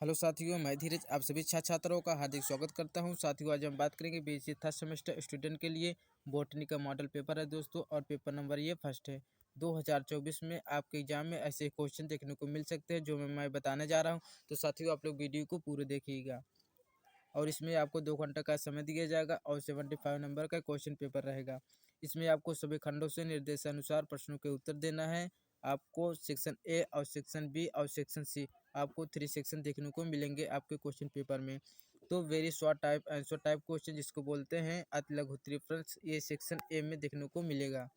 Hello साथियों, मैं धीरज आप सभी छात्रों का हार्दिक स्वागत करता हूं। साथियों, आज हम बात करेंगे बीएससी थर्ड सेमेस्टर स्टूडेंट के लिए बॉटनी का मॉडल पेपर है दोस्तों, और पेपर नंबर ये फर्स्ट है। 2024 में आपके एग्जाम में ऐसे क्वेश्चन देखने को मिल सकते हैं जो मैं बताने जा रहा हूं। तो साथियों, आप लोग वीडियो को पूरे देखिएगा, और इसमें आपको 2 घंटा का समय दिया जाएगा और 75 नंबर का क्वेश्चन पेपर रहेगा। इसमें आपको सभी खंडों से निर्देशानुसार प्रश्नों के उत्तर देना है। आपको सेक्शन ए और सेक्शन बी और सेक्शन सी, आपको 3 सेक्शन देखने को मिलेंगे आपके क्वेश्चन पेपर में। तो very short type answer type question जिसको बोलते हैं अति लघु उत्तरीय प्रश्न, ये सेक्शन ए में देखने को मिलेगा।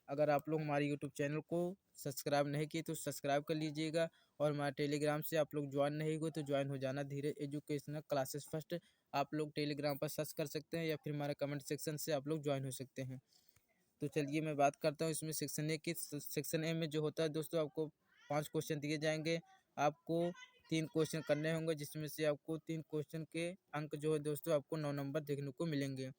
अगर आप लोग हमारे यूट्यूब चैनल को सब्सक्राइब नहीं किए तो सब्सक्राइब कर लीजिएगा, और हमारे टेलीग्राम से आप लोग ज्वाइन नहीं हुए तो ज्वाइन हो जाना। धीरे एजुकेशनल क्लासेस फर्स्ट आप लोग टेलीग्राम पर सर्च कर सकते हैं, या फिर हमारे कमेंट सेक्शन से आप लोग ज्वाइन हो सकते हैं। तो चलिए मैं बात करता हूँ इसमें सेक्शन ए की। सेक्शन ए में जो होता है दोस्तों, आपको 5 क्वेश्चन दिए जाएंगे। आपको 3 क्वेश्चन करने होंगे, जिसमें से आपको 3 क्वेश्चन के अंक जो है दोस्तों आपको 9 नंबर देखने को मिलेंगे।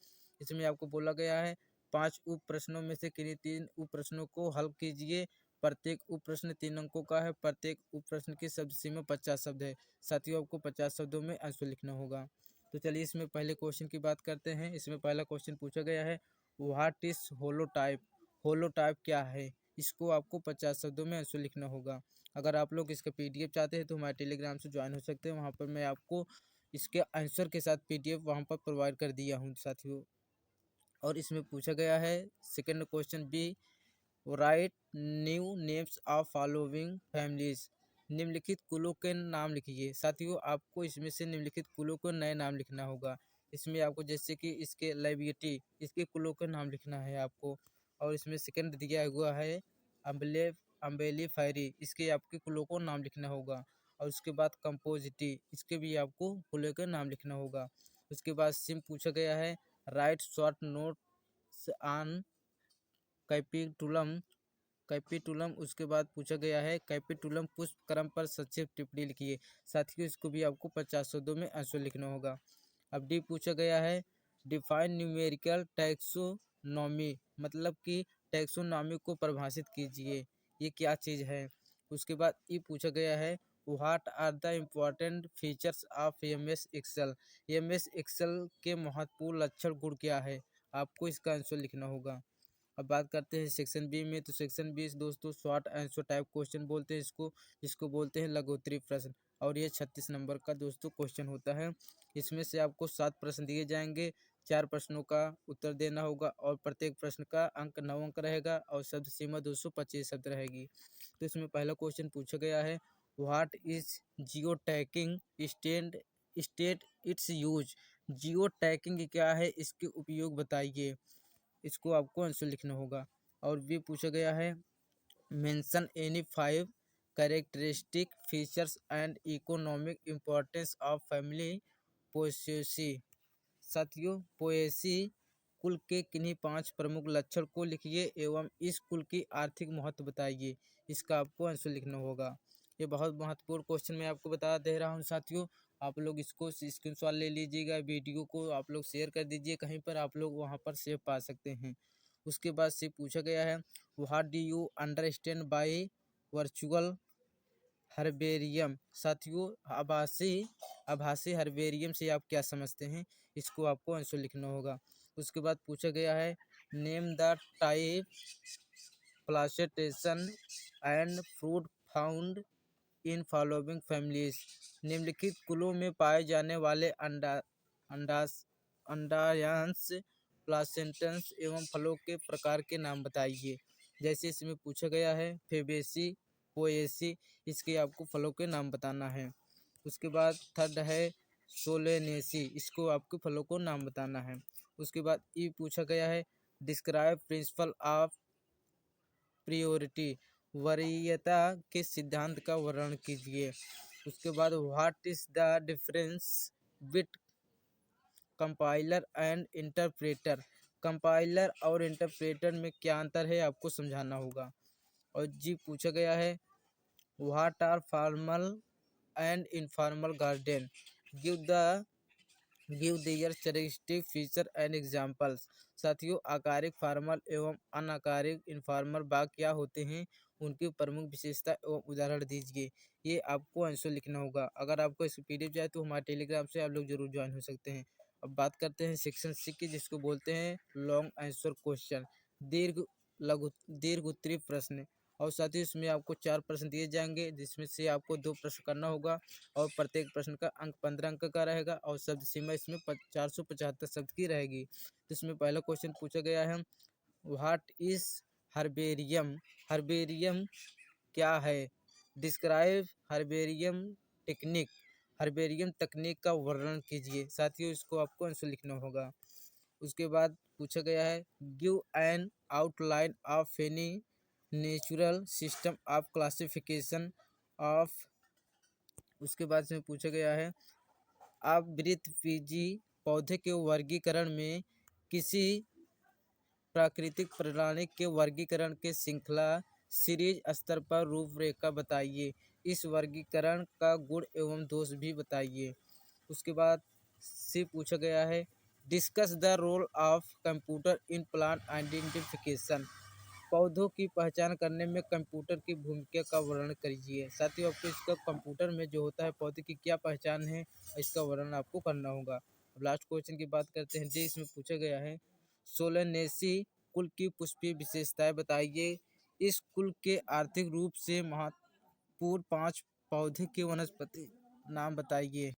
इसमें आपको बोला गया है 5 उप प्रश्नों में से किन्हीं 3 उप प्रश्नों को हल कीजिए। प्रत्येक उप प्रश्न 3 अंकों का है। प्रत्येक उप प्रश्न की शब्द सीमा 50 शब्द है। साथियों, आपको 50 शब्दों में आंसर लिखना होगा। तो चलिए इसमें पहले क्वेश्चन की बात करते हैं। इसमें पहला क्वेश्चन पूछा गया है, व्हाट इज होलोटाइप। होलोटाइप क्या है, इसको आपको 50 शब्दों में आंसर लिखना होगा। अगर आप लोग इसका पीडीएफ चाहते हैं तो हमारे टेलीग्राम से ज्वाइन हो सकते हैं। वहाँ पर मैं आपको इसके आंसर के साथ पीडीएफ वहाँ पर प्रोवाइड कर दिया हूँ साथियों। और इसमें पूछा गया है second question B, write new names of following families. निम्नलिखित कुलों के नाम लिखिए। साथियों, आपको इसमें से निम्नलिखित कुलों को नए नाम लिखना होगा। इसमें आपको जैसे कि इसके लाइबिलिटी, इसके कुलों का नाम लिखना है आपको। और इसमें सेकंड दिया हुआ है अम्बले अम्बेली फायरी, इसके आपके कुलों को नाम लिखना होगा। और उसके बाद कंपोजिटी, इसके भी आपको कुलों का नाम लिखना होगा। उसके बाद सिम पूछा गया है, right short notes on capitulum. Capitulum उसके बाद पूछा गया है कैपिटुलम पुष्प क्रम पर संक्षिप्त टिप्पणी लिखिए। साथियों, इसको भी आपको 50 शब्दों में आंसर लिखना होगा। अब डी पूछा गया है, डिफाइन न्यूमेरिकल टैक्सोनॉमी, मतलब कि टैक्सोनॉमी को परिभाषित कीजिए, ये क्या चीज़ है। उसके बाद ई पूछा गया है, what are the important features of M S Excel. M S Excel के महत्वपूर्ण लक्षण गुण क्या है, आपको इसका आंसर लिखना होगा। अब बात करते हैं सेक्शन बी में। तो सेक्शन बी दोस्तों शॉर्ट आंसर टाइप क्वेश्चन बोलते हैं इसको, जिसको बोलते हैं लघु उत्तरीय प्रश्न। और ये 36 नंबर का दोस्तों क्वेश्चन होता है। इसमें से आपको 7 प्रश्न दिए जाएंगे। 4 प्रश्नों का उत्तर देना होगा, और प्रत्येक प्रश्न का अंक 9 अंक रहेगा, और शब्द सीमा 225 शब्द रहेगी। तो इसमें पहला क्वेश्चन पूछा गया है, what is geo tagging state it's use. Geo tagging क्या है, इसके उपयोग बताइए, इसको आपको आंसर लिखना होगा। और भी पूछा गया है, mention any 5 characteristic features and economic importance of family Poaceae. साथियों, पोएसी कुल के किन्हीं 5 प्रमुख लक्षण को लिखिए एवं इस कुल की आर्थिक महत्व बताइए, इसका आपको आंसर लिखना होगा। ये बहुत महत्वपूर्ण क्वेश्चन मैं आपको बता दे रहा हूँ साथियों। आप लोग इसको स्क्रीनशॉट ले लीजिएगा, वीडियो को आप लोग शेयर कर दीजिए कहीं पर, आप लोग वहाँ पर सेव पा सकते हैं। उसके बाद से पूछा गया है, what do you understand by virtual herbarium. साथियों, आभासी हर्बेरियम से आप क्या समझते हैं, इसको आपको आंसर लिखना होगा। उसके बाद पूछा गया है, name the type plantation and fruit found in following families. निम्नलिखित कुलों में पाए जाने वाले अंडास अंडायांश प्लासेंटस एवं फलों के प्रकार के नाम बताइए। जैसे इसमें पूछा गया है फेबेसी पोएसी, इसके आपको फलों के नाम बताना है। उसके बाद थर्ड है सोलेनेसी, इसको आपको फलों को नाम बताना है। उसके बाद ई पूछा गया है, डिस्क्राइब प्रिंसिपल ऑफ प्रियोरिटी, वरीयता के सिद्धांत का वर्णन कीजिए। उसके बाद what is the difference bit compiler and interpreter. Compiler और इंटरप्रेटर में क्या अंतर है, आपको समझाना होगा। और जी पूछा गया है, what are formal and informal garden, give their characteristic feature and examples. साथियों, आकारिक फॉर्मल एवं अनाकारिक इनफॉर्मल बाग क्या होते हैं, उनकी प्रमुख विशेषता एवं उदाहरण दीजिए। ये आपको आंसर लिखना होगा। अगर आपको इसकी पीडीएफ चाहिए तो हमारे टेलीग्राम से आप लोग जरूर ज्वाइन हो सकते हैं। अब बात करते हैं सेक्शन सी की, जिसको बोलते हैं लॉन्ग आंसर क्वेश्चन, दीर्घ लघु दीर्घ उत्तरीय प्रश्न। और साथ ही इसमें आपको 4 प्रश्न दिए जाएंगे, जिसमें से आपको 2 प्रश्न करना होगा और प्रत्येक प्रश्न का अंक 15 अंक का रहेगा और शब्द सीमा इसमें 475 शब्द की रहेगी। तो इसमें पहला क्वेश्चन पूछा गया है, व्हाट इज हर्बेरियम? हर्बेरियम क्या है? Describe herbarium technique. हर्बेरियम तकनीक का वर्णन कीजिए। साथियों इसको आपको आंसर लिखना होगा। उसके बाद पूछा गया है, give an outline of any natural system of classification of. उसके बाद इसमें पूछा गया है, आप वृत्तबीजी पौधे के वर्गीकरण में किसी प्राकृतिक प्रणाली के वर्गीकरण के श्रृंखला सीरीज स्तर पर रूपरेखा बताइए। इस वर्गीकरण का गुण एवं दोष भी बताइए। उसके बाद से पूछा गया है, discuss the role of computer in plant identification. पौधों की पहचान करने में कंप्यूटर की भूमिका का वर्णन करिए। साथ ही आपको इसका कंप्यूटर में जो होता है पौधे की क्या पहचान है, इसका वर्णन आपको करना होगा। अब लास्ट क्वेश्चन की बात करते हैं जी। इसमें पूछा गया है, सोलेनेसी कुल की पुष्पीय विशेषताएं बताइए। इस कुल के आर्थिक रूप से महत्वपूर्ण 5 पौधे के वनस्पति नाम बताइए।